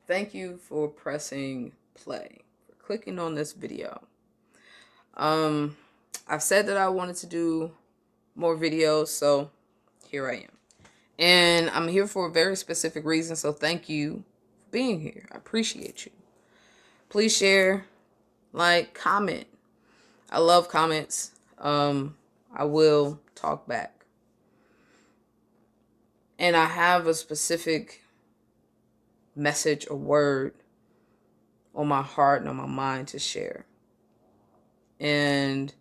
Thank you for pressing play, for clicking on this video. I've said that I wanted to do more videos, so here I am. And I'm here for a very specific reason, so thank you for being here. I appreciate you. Please share, like, comment. I love comments. I will talk back. And I have a specific message or word on my heart and on my mind to share. And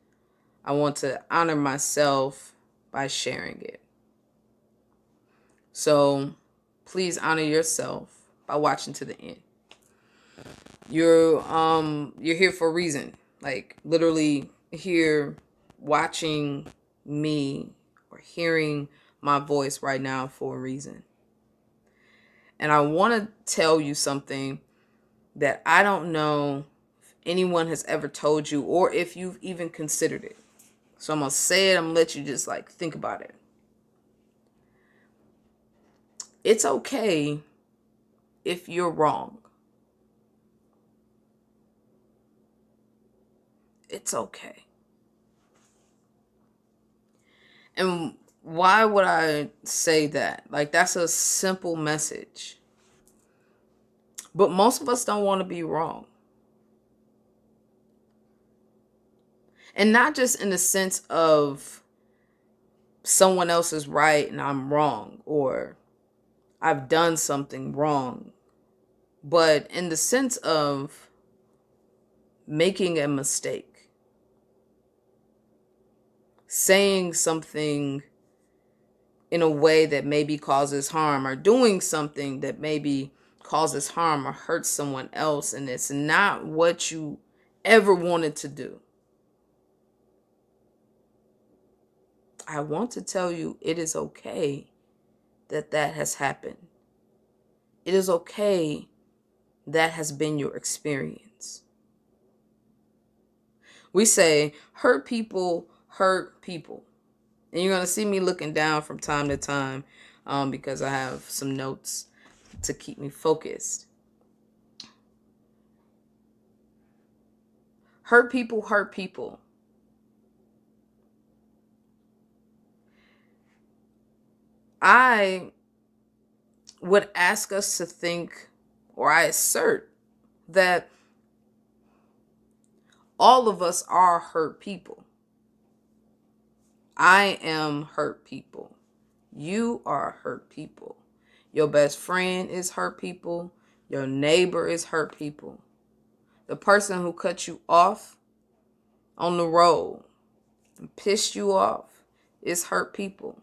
I want to honor myself by sharing it. So please honor yourself by watching to the end. You're here for a reason. Like literally here watching me or hearing my voice right now for a reason. And I want to tell you something that I don't know if anyone has ever told you or if you've even considered it. So I'm going to say it. I'm going to let you just like think about it. It's okay if you're wrong. It's okay. And why would I say that? Like, that's a simple message. But most of us don't want to be wrong. And not just in the sense of someone else is right and I'm wrong, or I've done something wrong, but in the sense of making a mistake, saying something in a way that maybe causes harm, or doing something that maybe causes harm or hurts someone else, and it's not what you ever wanted to do. I want to tell you it is okay that that has happened. It is okay that has been your experience. We say hurt people hurt people. And you're going to see me looking down from time to time because I have some notes to keep me focused. Hurt people hurt people. I would ask us to think, or I assert, that all of us are hurt people. I am hurt people. You are hurt people. Your best friend is hurt people. Your neighbor is hurt people. The person who cut you off on the road and pissed you off is hurt people.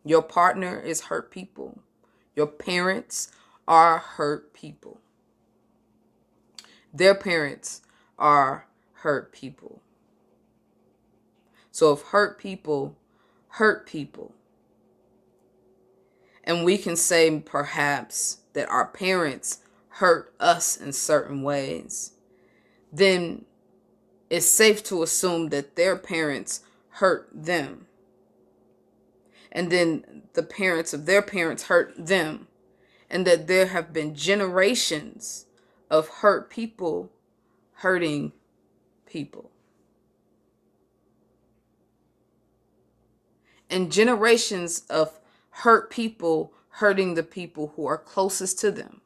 Your partner is hurt people. Your parents are hurt people. Their parents are hurt people. So if hurt people hurt people, and we can say perhaps that our parents hurt us in certain ways, then it's safe to assume that their parents hurt them. And then the parents of their parents hurt them. And that there have been generations of hurt people hurting people. And generations of hurt people hurting the people who are closest to them.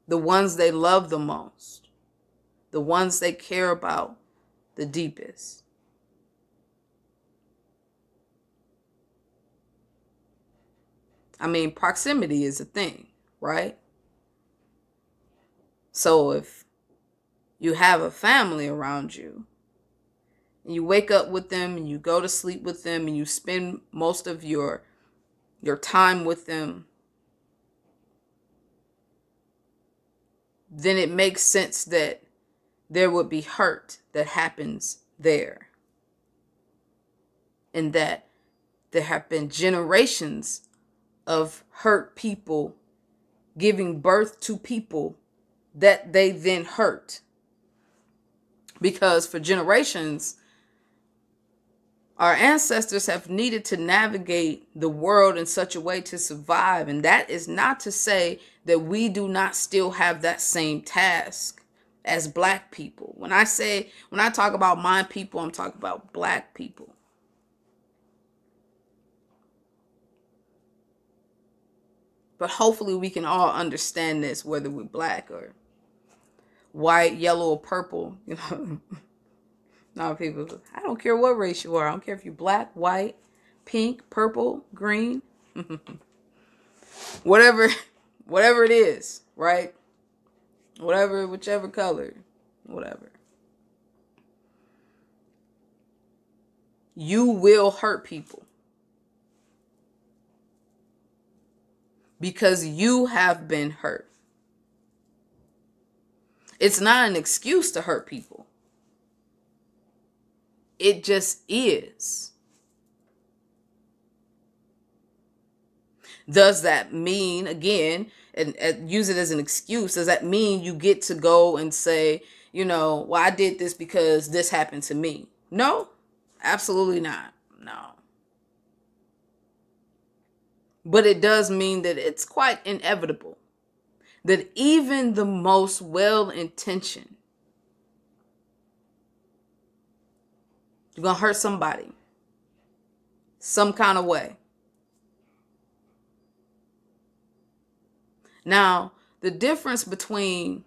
The ones they love the most. The ones they care about the deepest. I mean, proximity is a thing, right? So if you have a family around you, and you wake up with them, and you go to sleep with them, and you spend most of your time with them, then it makes sense that there would be hurt that happens there. And that there have been generations of hurt people giving birth to people that they then hurt. Because for generations, Our ancestors have needed to navigate the world in such a way to survive. And that is not to say that we do not still have that same task as Black people. When I talk about my people, I'm talking about Black people. But hopefully we can all understand this, whether we're Black or white, yellow, or purple. You know, now people, I don't care what race you are. I don't care if you're Black, white, pink, purple, green, whatever it is, right? Whichever color, whatever. You will hurt people because you have been hurt. It's not an excuse to hurt people. It just is. Does that mean, again, and use it as an excuse, does that mean you get to go and say, you know, well, I did this because this happened to me? No, absolutely not. No. But it does mean that it's quite inevitable that even the most well-intentioned, you're going to hurt somebody some kind of way. Now, the difference between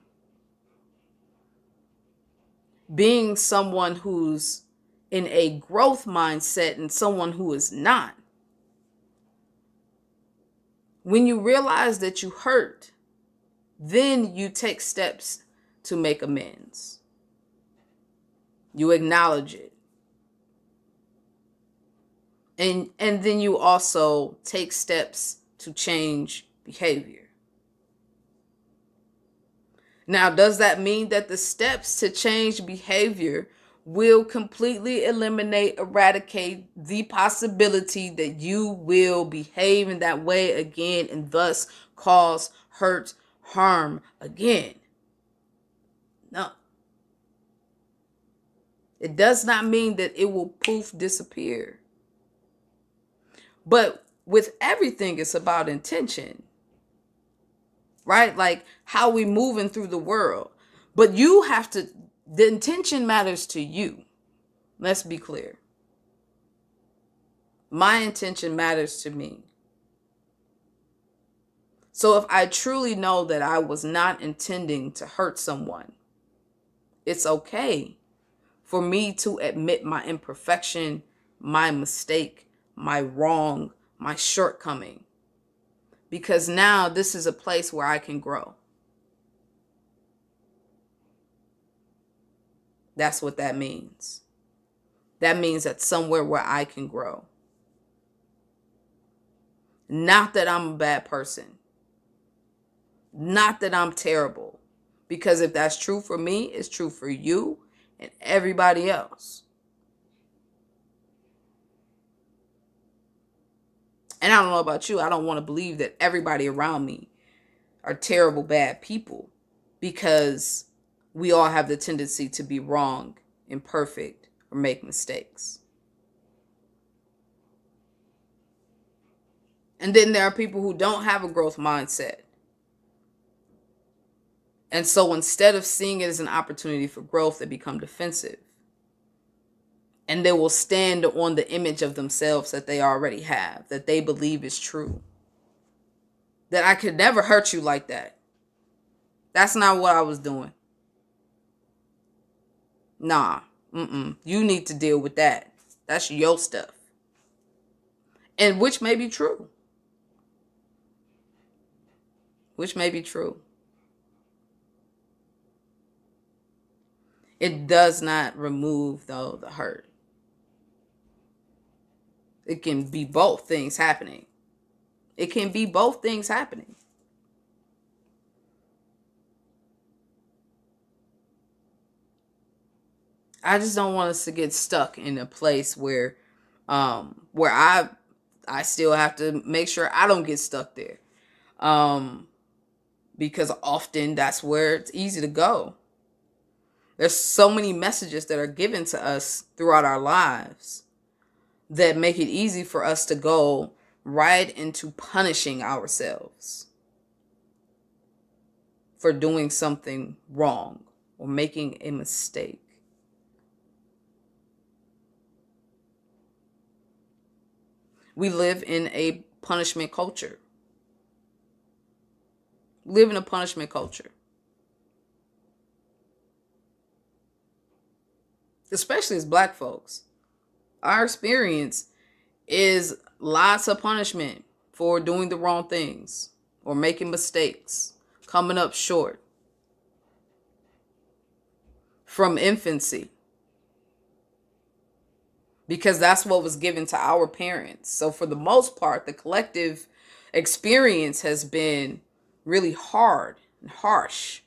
being someone who's in a growth mindset and someone who is not, when you realize that you hurt, then you take steps to make amends. You acknowledge it. And then you also take steps to change behavior. Now, does that mean that the steps to change behavior will completely eradicate the possibility that you will behave in that way again and thus cause hurt, harm again? No. It does not mean that it will poof disappear. But with everything, it's about intention, right? Like how we moving through the world. But you have to, the intention matters to you. Let's be clear. My intention matters to me. So if I truly know that I was not intending to hurt someone, it's okay for me to admit my imperfection, my mistake, my wrong, my shortcoming. Because now this is a place where I can grow. That's what that means. That means that's somewhere where I can grow. Not that I'm a bad person. Not that I'm terrible. Because if that's true for me, it's true for you and everybody else. And I don't know about you. I don't want to believe that everybody around me are terrible, bad people, because we all have the tendency to be wrong, imperfect, or make mistakes. And then there are people who don't have a growth mindset. And so instead of seeing it as an opportunity for growth, they become defensive. And they will stand on the image of themselves that they already have, that they believe is true. That I could never hurt you like that. That's not what I was doing. Nah, you need to deal with that. That's your stuff. And which may be true. Which may be true. It does not remove, though, the hurt. It can be both things happening. It can be both things happening. I just don't want us to get stuck in a place where I still have to make sure I don't get stuck there. Because often that's where it's easy to go. There's so many messages that are given to us throughout our lives that make it easy for us to go right into punishing ourselves for doing something wrong or making a mistake. We live in a punishment culture. We live in a punishment culture. Especially as Black folks. Our experience is lots of punishment for doing the wrong things or making mistakes, coming up short from infancy. Because that's what was given to our parents. So for the most part, the collective experience has been really hard and harsh.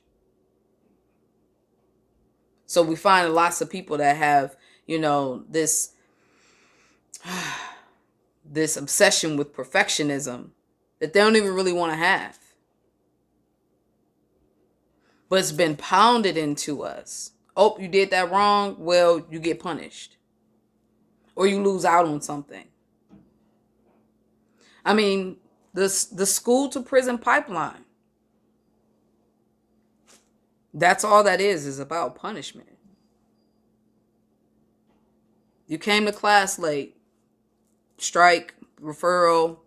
So we find lots of people that have, this obsession with perfectionism that they don't even really want to have. But it's been pounded into us. Oh, you did that wrong? Well, you get punished. Or you lose out on something. I mean, the school to prison pipeline. That's all that is about punishment. You came to class late, strike, referral,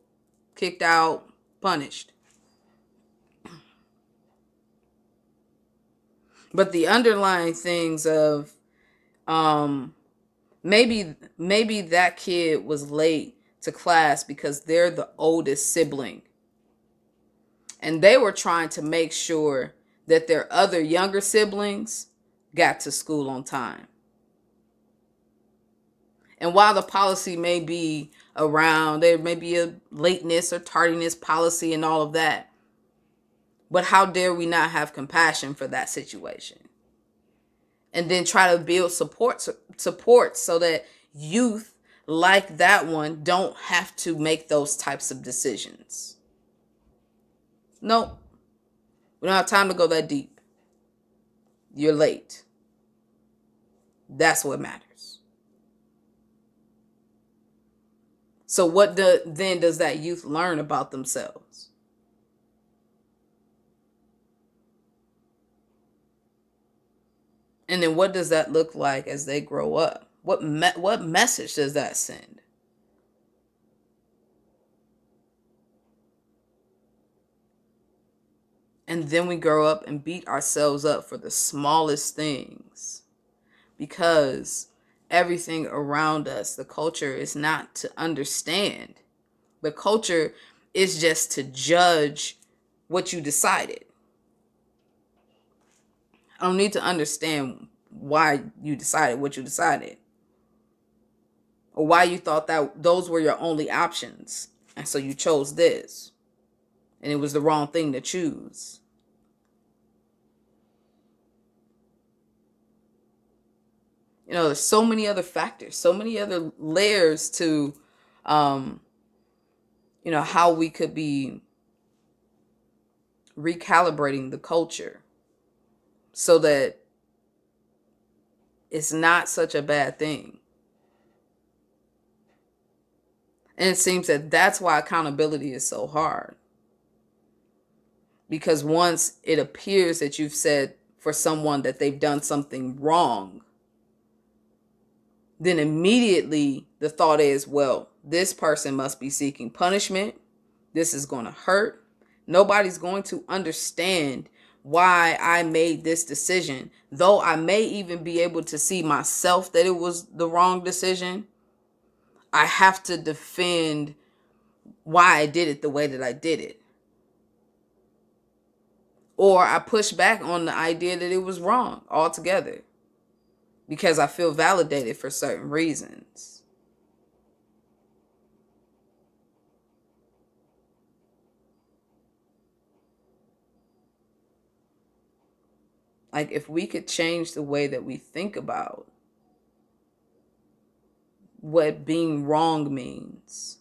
kicked out, punished. But the underlying things of maybe that kid was late to class because they're the oldest sibling. And they were trying to make sure that their other younger siblings got to school on time. And while the policy may be around, there may be a lateness or tardiness policy and all of that. But how dare we not have compassion for that situation? And then try to build support so that youth like that one don't have to make those types of decisions. Nope. We don't have time to go that deep. You're late. That's what matters. So what then does that youth learn about themselves? And then what does that look like as they grow up? What message does that send? And then we grow up and beat ourselves up for the smallest things. Because everything around us, the culture is not to understand. The culture is just to judge what you decided. I don't need to understand why you decided what you decided. Or why you thought that those were your only options. And so you chose this. And it was the wrong thing to choose. There's so many other factors, so many other layers to, how we could be recalibrating the culture so that it's not such a bad thing. And it seems that that's why accountability is so hard. Because once it appears that you've said for someone that they've done something wrong, then immediately the thought is, well, this person must be seeking punishment. This is going to hurt. Nobody's going to understand why I made this decision. Though I may even be able to see myself that it was the wrong decision, I have to defend why I did it the way that I did it. Or I push back on the idea that it was wrong altogether because I feel validated for certain reasons. Like if we could change the way that we think about what being wrong means,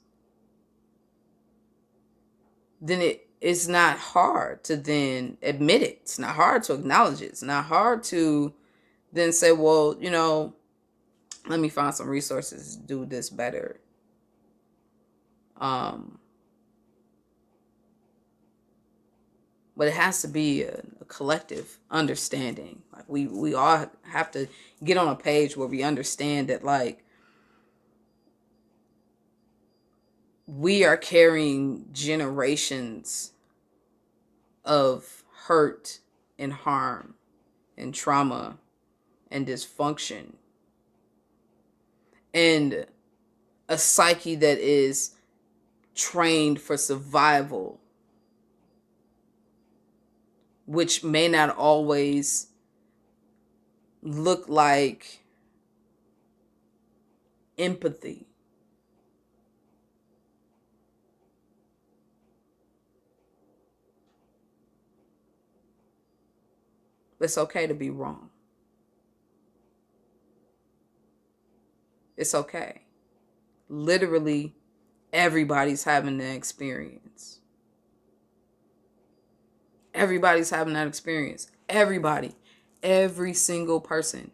then it's not hard to then admit it. It's not hard to acknowledge it. It's not hard to then say, well, let me find some resources to do this better. Um, but it has to be a collective understanding. Like we all have to get on a page where we understand that, like, we are carrying generations of hurt and harm and trauma and dysfunction and a psyche that is trained for survival, which may not always look like empathy. It's okay to be wrong. It's okay. Literally, everybody's having that experience. Everybody's having that experience. Everybody. Every single person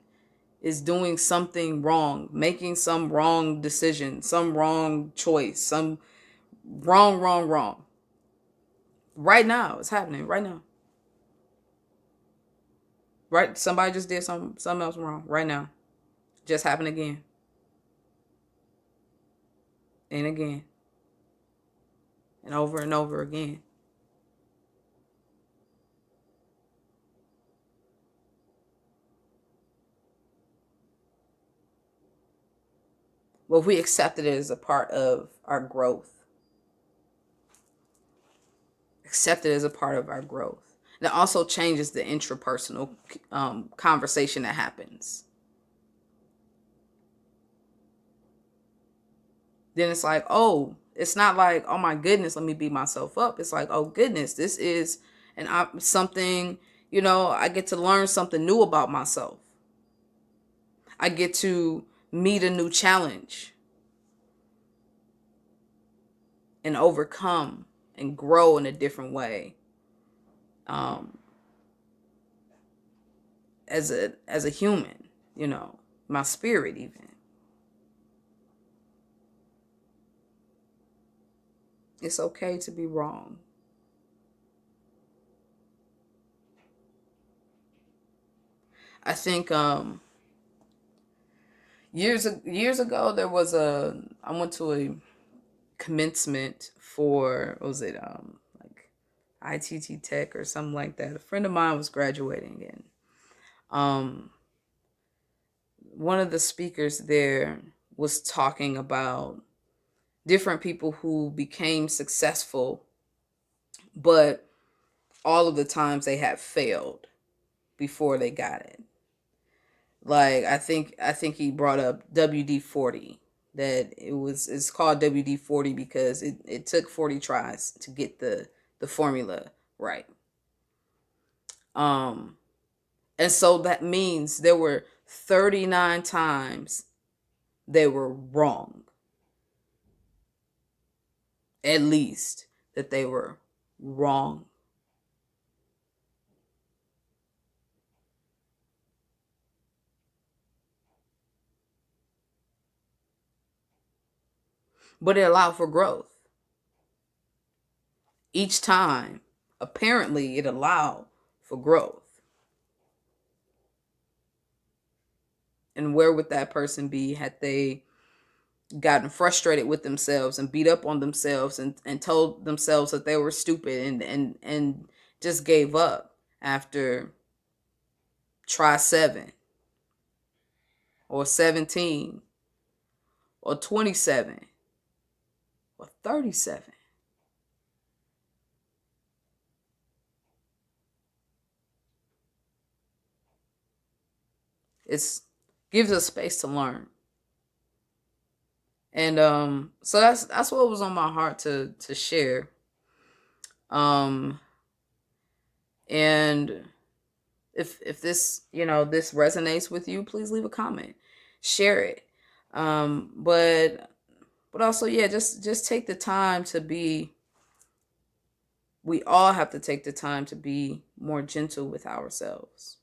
is doing something wrong, making some wrong decision, some wrong choice, some wrong. Right now, it's happening right now. Right? Somebody just did something else wrong right now. Just happened again. And again. And over again. Well, if we accepted it as a part of our growth, accept it as a part of our growth. And it also changes the intrapersonal conversation that happens. Then it's like, oh, it's not like, oh my goodness, let me beat myself up. It's like, oh goodness, this is something, I get to learn something new about myself. I get to meet a new challenge and overcome and grow in a different way. As a human, my spirit even. It's okay to be wrong. I think years ago I went to a commencement for, what was it, like ITT Tech or something like that. A friend of mine was graduating, and one of the speakers there was talking about different people who became successful, but all of the times they had failed before they got it. Like I think he brought up WD-40, that it's called WD-40 because it took 40 tries to get the formula right. And so that means there were 39 times they were wrong. At least that they were wrong. But it allowed for growth. Each time, apparently, it allowed for growth. And where would that person be had they gotten frustrated with themselves and beat up on themselves and told themselves that they were stupid and just gave up after try 7 or 17 or 27 or 37? It gives us space to learn. And so that's what was on my heart to share. And if this, this resonates with you, please leave a comment, share it. But also, yeah, just take the time to be. We all have to take the time to be more gentle with ourselves.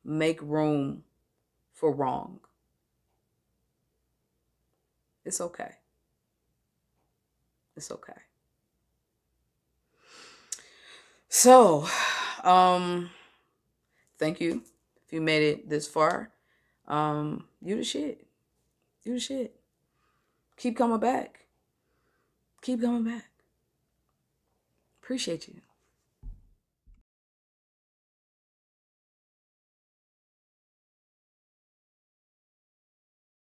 Make room for wrong. It's okay. It's okay. So, thank you if you made it this far. You the shit. You the shit. Keep coming back. Keep coming back. Appreciate you.